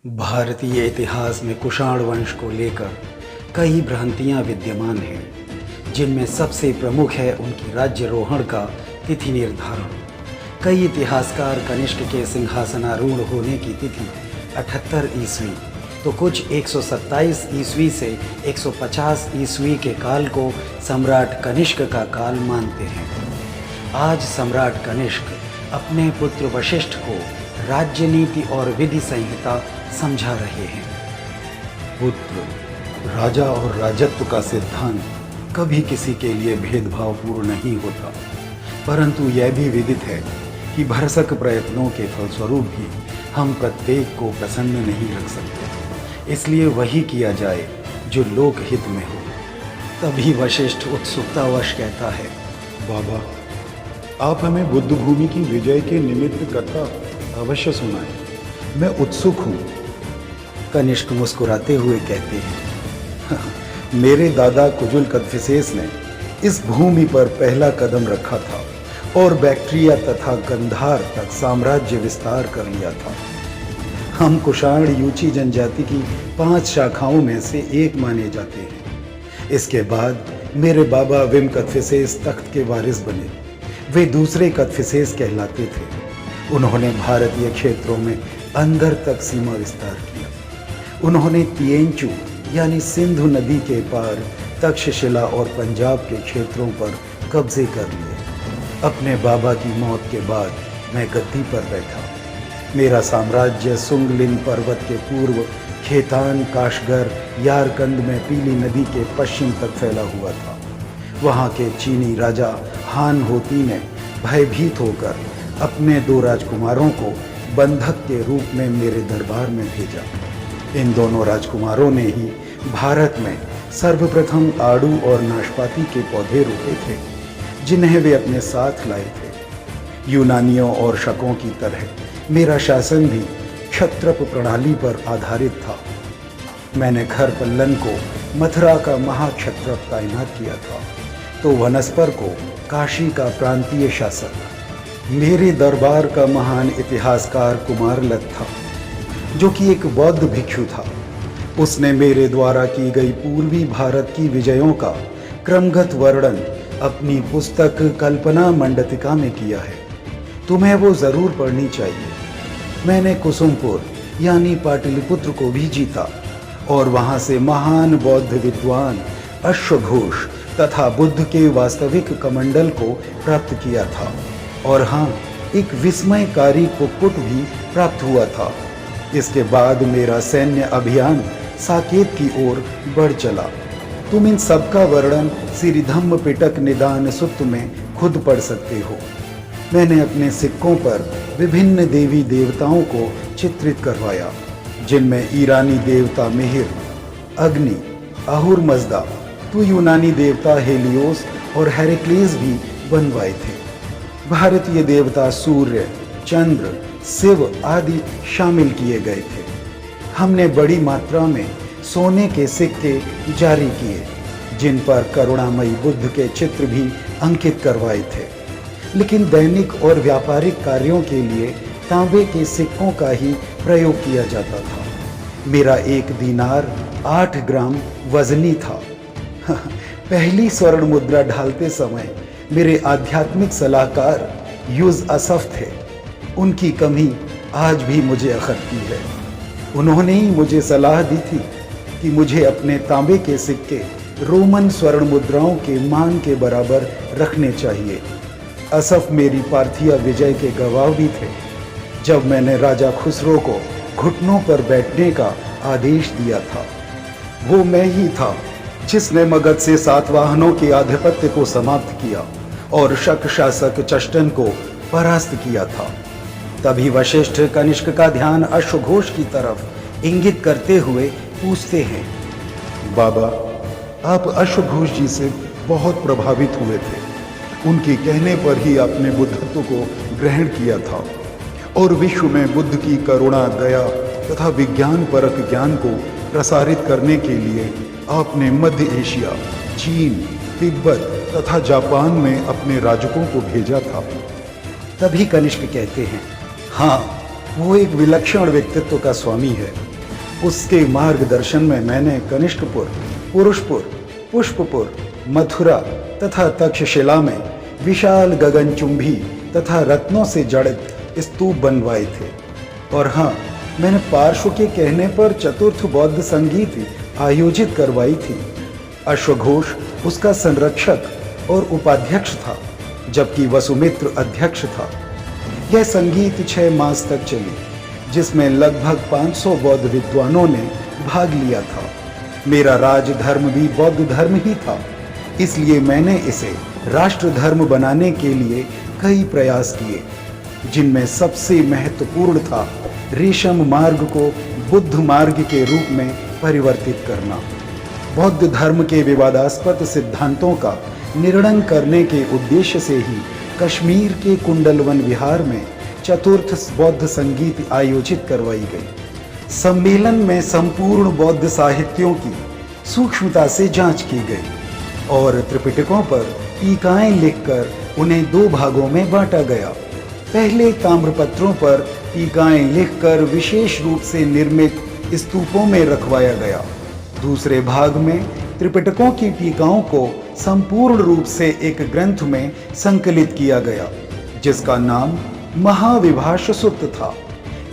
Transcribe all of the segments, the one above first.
भारतीय इतिहास में कुषाण वंश को लेकर कई भ्रांतियां विद्यमान हैं, जिनमें सबसे प्रमुख है उनकी राज्यारोहण का तिथि निर्धारण। कई इतिहासकार कनिष्क के सिंहासनारूढ़ होने की तिथि 78 ईस्वी तो कुछ 127 ईस्वी से 150 ईस्वी के काल को सम्राट कनिष्क का काल मानते हैं। आज सम्राट कनिष्क अपने पुत्र वशिष्ठ को राज्य नीति और विधि संहिता समझा रहे हैं। पुत्र, राजा और राजत्व का सिद्धांत कभी किसी के लिए भेदभावपूर्ण नहीं होता, परंतु यह भी विदित है कि भरसक प्रयत्नों के फलस्वरूप भी हम प्रत्येक को प्रसन्न नहीं रख सकते। इसलिए वही किया जाए जो लोक हित में हो। तभी वशिष्ठ उत्सुकतावश कहता है, बाबा, आप हमें बुद्ध भूमि की विजय के निमित्त कथा अवश्य सुनाएं। मैं उत्सुक हूँ। कनिष्क मुस्कुराते हुए कहते हैं, मेरे दादा कुजुल कदफिसेस ने इस भूमि पर पहला कदम रखा था और बैक्ट्रिया तथा गंधार तक साम्राज्य विस्तार कर लिया था। हम कुषाण यूची जनजाति की 5 शाखाओं में से एक माने जाते हैं। इसके बाद मेरे बाबा विम कदफिसेस तख्त के वारिस बने। वे दूसरे कदफिसेस कहलाते थे। उन्होंने भारतीय क्षेत्रों में अंदर तक सीमा विस्तार किया। उन्होंने तिएंचू यानी सिंधु नदी के पार तक्षशिला और पंजाब के क्षेत्रों पर कब्जे कर लिए। अपने बाबा की मौत के बाद मैं गद्दी पर बैठा। मेरा साम्राज्य सुंगलिन पर्वत के पूर्व खेतान, काशगर, यारकंद में पीली नदी के पश्चिम तक फैला हुआ था। वहाँ के चीनी राजा हान होती ने भयभीत होकर अपने 2 राजकुमारों को बंधक के रूप में मेरे दरबार में भेजा। इन दोनों राजकुमारों ने ही भारत में सर्वप्रथम आड़ू और नाशपाती के पौधे रोपे थे, जिन्हें वे अपने साथ लाए थे। यूनानियों और शकों की तरह मेरा शासन भी क्षत्रप प्रणाली पर आधारित था। मैंने खरपल्लन को मथुरा का महाक्षत्रप तैनात किया था, तो वनस्पर को काशी का प्रांतीय शासक। मेरे दरबार का महान इतिहासकार कुमारलत था, जो कि एक बौद्ध भिक्षु था। उसने मेरे द्वारा की गई पूर्वी भारत की विजयों का क्रमगत वर्णन अपनी पुस्तक कल्पना मंडतिका में किया है। तुम्हें वो जरूर पढ़नी चाहिए। मैंने कुसुमपुर यानी पाटलिपुत्र को भी जीता और वहां से महान बौद्ध विद्वान अश्वघोष तथा बुद्ध के वास्तविक कमंडल को प्राप्त किया था। और हाँ, एक विस्मयकारी कुक्कुट भी प्राप्त हुआ था। इसके बाद मेरा सैन्य अभियान साकेत की ओर बढ़ चला। तुम इन सब का वर्णन सिरिधम्म पिटक निदान सुत्त में खुद पढ़ सकते हो। मैंने अपने सिक्कों पर विभिन्न देवी देवताओं को चित्रित करवाया, जिनमें ईरानी देवता मिहिर, अग्नि, अहुर मजदा, तो यूनानी देवता हेलियोस और हेरेक्लेस भी बनवाए थे। भारतीय देवता सूर्य, चंद्र, शिव आदि शामिल किए गए थे। हमने बड़ी मात्रा में सोने के सिक्के जारी किए, जिन पर करुणामयी बुद्ध के चित्र भी अंकित करवाए थे। लेकिन दैनिक और व्यापारिक कार्यों के लिए तांबे के सिक्कों का ही प्रयोग किया जाता था। मेरा 1 दीनार 8 ग्राम वजनी था। पहली स्वर्ण मुद्रा ढालते समय मेरे आध्यात्मिक सलाहकार यूज असफ थे। उनकी कमी आज भी मुझे अखरती है। उन्होंने ही मुझे सलाह दी थी कि मुझे अपने तांबे के सिक्के रोमन स्वर्ण मुद्राओं के मान के बराबर रखने चाहिए। असफ मेरी पार्थिया विजय के गवाह भी थे। जब मैंने राजा खुसरो को घुटनों पर बैठने का आदेश दिया था, वो मैं ही था जिसने मगध से सातवाहनों के आधिपत्य को समाप्त किया और शक शासक चष्टन को परास्त किया था। तभी वशिष्ठ कनिष्क का ध्यान अश्वघोष की तरफ इंगित करते हुए पूछते हैं, बाबा, आप अश्वघोष जी से बहुत प्रभावित हुए थे। उनके कहने पर ही आपने बुद्धत्व को ग्रहण किया था और विश्व में बुद्ध की करुणा, दया तथा विज्ञान परक ज्ञान को प्रसारित करने के लिए आपने मध्य एशिया, चीन, तिब्बत तथा जापान में अपने राजकों को भेजा था। तभी कनिष्क कहते हैं, हाँ, वो एक विलक्षण व्यक्तित्व का स्वामी है। उसके मार्गदर्शन में मैंने कनिष्कपुर, पुरुषपुर, पुष्पपुर, मथुरा तथा तक्षशिला में विशाल गगनचुंबी तथा रत्नों से जड़ित स्तूप बनवाए थे। और हाँ, मैंने पार्श्व के कहने पर चतुर्थ बौद्ध संगीत आयोजित करवाई थी। अश्वघोष उसका संरक्षक और उपाध्यक्ष था, जबकि वसुमित्र अध्यक्ष था। यह संगीत 6 मास तक चली, जिसमें लगभग 500 बौद्ध विद्वानों ने भाग लिया था। मेरा राजधर्म भी बौद्ध धर्म ही था, इसलिए मैंने इसे राष्ट्र धर्म बनाने के लिए कई प्रयास किए, जिनमें सबसे महत्वपूर्ण था रेशम मार्ग को बुद्ध मार्ग के रूप में परिवर्तित करना। बौद्ध धर्म के विवादास्पद सिद्धांतों का निर्णय करने के उद्देश्य से ही कश्मीर के कुंडलवन विहार में चतुर्थ बौद्ध संगीत आयोजित करवाई गई। सम्मेलन में संपूर्ण बौद्ध साहित्यों की सूक्ष्मता से जांच की गई और त्रिपिटकों पर टीकाएं लिखकर उन्हें 2 भागों में बांटा गया। पहले ताम्रपत्रों पर टीकाएं लिखकर विशेष रूप से निर्मित स्तूपों में रखवाया गया। दूसरे भाग में त्रिपिटकों की टीकाओं को संपूर्ण रूप से एक ग्रंथ में संकलित किया गया, जिसका नाम महाविभाष सूक्त था।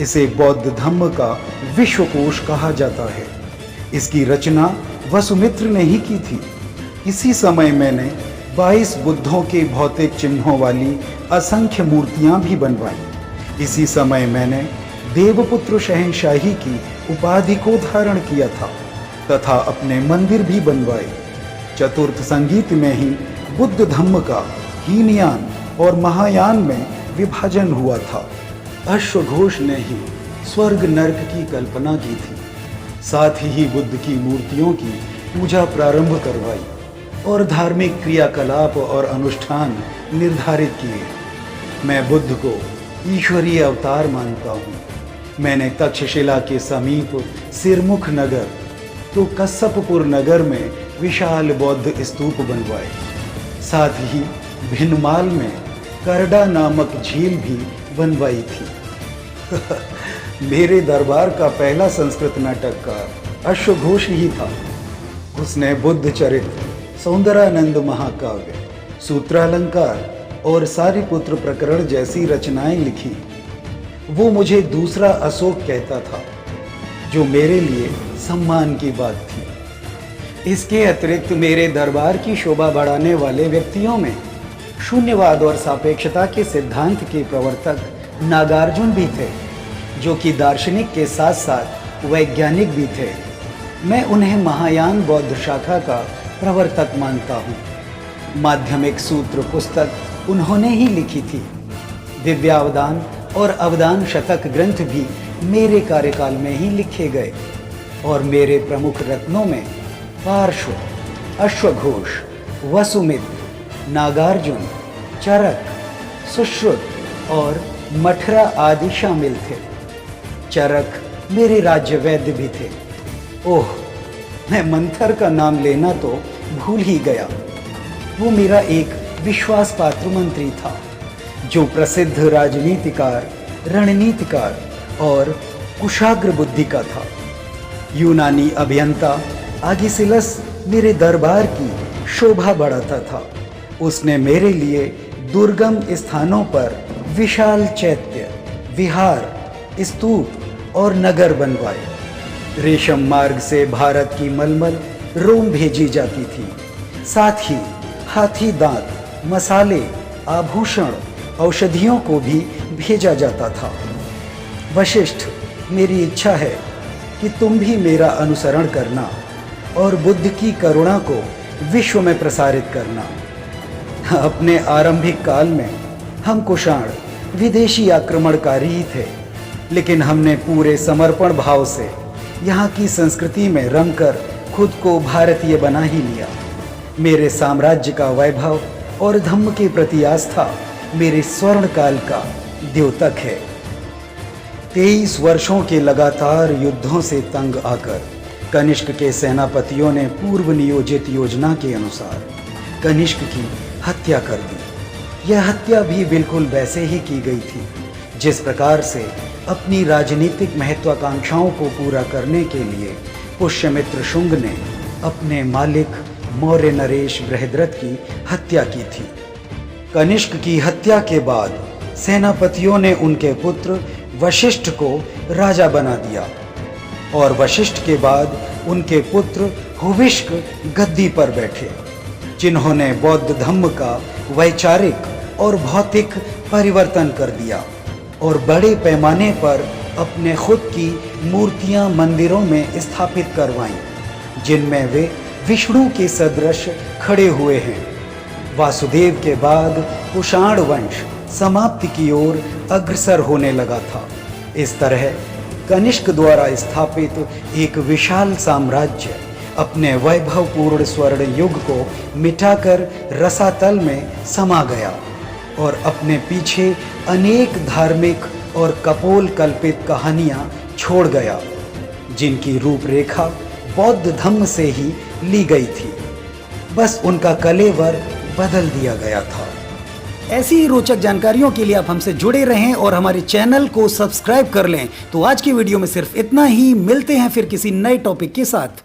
इसे बौद्ध धम्म का विश्वकोश कहा जाता है। इसकी रचना वसुमित्र ने ही की थी। इसी समय मैंने 22 बुद्धों के भौतिक चिन्हों वाली असंख्य मूर्तियां भी बनवाई। इसी समय मैंने देवपुत्र शहंशाही की उपाधि को धारण किया था तथा अपने मंदिर भी बनवाए। चतुर्थ संगीत में ही बुद्ध धम्म का हीनयान और महायान में विभाजन हुआ था। अश्वघोष ने ही स्वर्ग नरक की कल्पना की थी। साथ ही बुद्ध की मूर्तियों की पूजा प्रारंभ करवाई और धार्मिक क्रियाकलाप और अनुष्ठान निर्धारित किए। मैं बुद्ध को ईश्वरीय अवतार मानता हूँ। मैंने तक्षशिला के समीप सिरमुख नगर तो कश्यपपुर नगर में विशाल बौद्ध स्तूप बनवाए। साथ ही भिनमाल में करडा नामक झील भी बनवाई थी। मेरे दरबार का पहला संस्कृत नाटककार अश्वघोष ही था। उसने बुद्ध चरित्र, सौंदरानंद महाकाव्य, सूत्रालंकार और सारिपुत्र प्रकरण जैसी रचनाएं लिखी। वो मुझे दूसरा अशोक कहता था, जो मेरे लिए सम्मान की बात थी। इसके अतिरिक्त मेरे दरबार की शोभा बढ़ाने वाले व्यक्तियों में शून्यवाद और सापेक्षता के सिद्धांत के प्रवर्तक नागार्जुन भी थे, जो कि दार्शनिक के साथ साथ वैज्ञानिक भी थे। मैं उन्हें महायान बौद्ध शाखा का प्रवर्तक मानता हूँ। माध्यमिक सूत्र पुस्तक उन्होंने ही लिखी थी। दिव्यावदान और अवदान शतक ग्रंथ भी मेरे कार्यकाल में ही लिखे गए और मेरे प्रमुख रत्नों में पार्श्व, अश्वघोष, वसुमित्र, नागार्जुन, चरक, सुश्रुत और मठरा आदि शामिल थे। चरक मेरे राज्य वैद्य भी थे। ओह, मैं मंथर का नाम लेना तो भूल ही गया। वो मेरा एक विश्वास पात्र मंत्री था, जो प्रसिद्ध राजनीतिकार, रणनीतिकार और कुशाग्र बुद्धि का था। यूनानी अभियंता आगिसिलस मेरे दरबार की शोभा बढ़ाता था। उसने मेरे लिए दुर्गम स्थानों पर विशाल चैत्य, विहार, स्तूप और नगर बनवाए। रेशम मार्ग से भारत की मलमल रोम भेजी जाती थी। साथ ही हाथी दांत, मसाले, आभूषण, औषधियों को भी भेजा जाता था। वशिष्ठ, मेरी इच्छा है कि तुम भी मेरा अनुसरण करना और बुद्ध की करुणा को विश्व में प्रसारित करना। अपने आरंभिक काल में हम कुषाण विदेशी आक्रमणकारी ही थे, लेकिन हमने पूरे समर्पण भाव से यहाँ की संस्कृति में रंगकर खुद को भारतीय बना ही लिया। मेरे साम्राज्य का वैभव और धम्म के प्रति आस्था मेरे स्वर्ण काल का द्योतक है। 23 वर्षों के लगातार युद्धों से तंग आकर कनिष्क के सेनापतियों ने पूर्व नियोजित योजना के अनुसार कनिष्क की हत्या कर दी। यह हत्या भी बिल्कुल वैसे ही की गई थी जिस प्रकार से अपनी राजनीतिक महत्वाकांक्षाओं को पूरा करने के लिए पुष्यमित्र शुंग ने अपने मालिक मौर्य नरेश बृहद्रथ की हत्या की थी। कनिष्क की हत्या के बाद सेनापतियों ने उनके पुत्र वशिष्ठ को राजा बना दिया और वशिष्ठ के बाद उनके पुत्र हुविष्क गद्दी पर बैठे, जिन्होंने बौद्ध धम्म का वैचारिक और भौतिक परिवर्तन कर दिया और बड़े पैमाने पर अपने खुद की मूर्तियां मंदिरों में स्थापित करवाईं, जिनमें वे विष्णु के सदृश खड़े हुए हैं। वासुदेव के बाद कुषाण वंश समाप्ति की ओर अग्रसर होने लगा था। इस तरह कनिष्क द्वारा स्थापित एक विशाल साम्राज्य अपने वैभवपूर्ण स्वर्ण युग को मिटाकर रसातल में समा गया और अपने पीछे अनेक धार्मिक और कपोल कल्पित कहानियां छोड़ गया, जिनकी रूपरेखा बौद्ध धम्म से ही ली गई थी। बस उनका कलेवर बदल दिया गया था। ऐसी ही रोचक जानकारियों के लिए आप हमसे जुड़े रहें और हमारे चैनल को सब्सक्राइब कर लें। तो आज की वीडियो में सिर्फ इतना ही। मिलते हैं फिर किसी नए टॉपिक के साथ।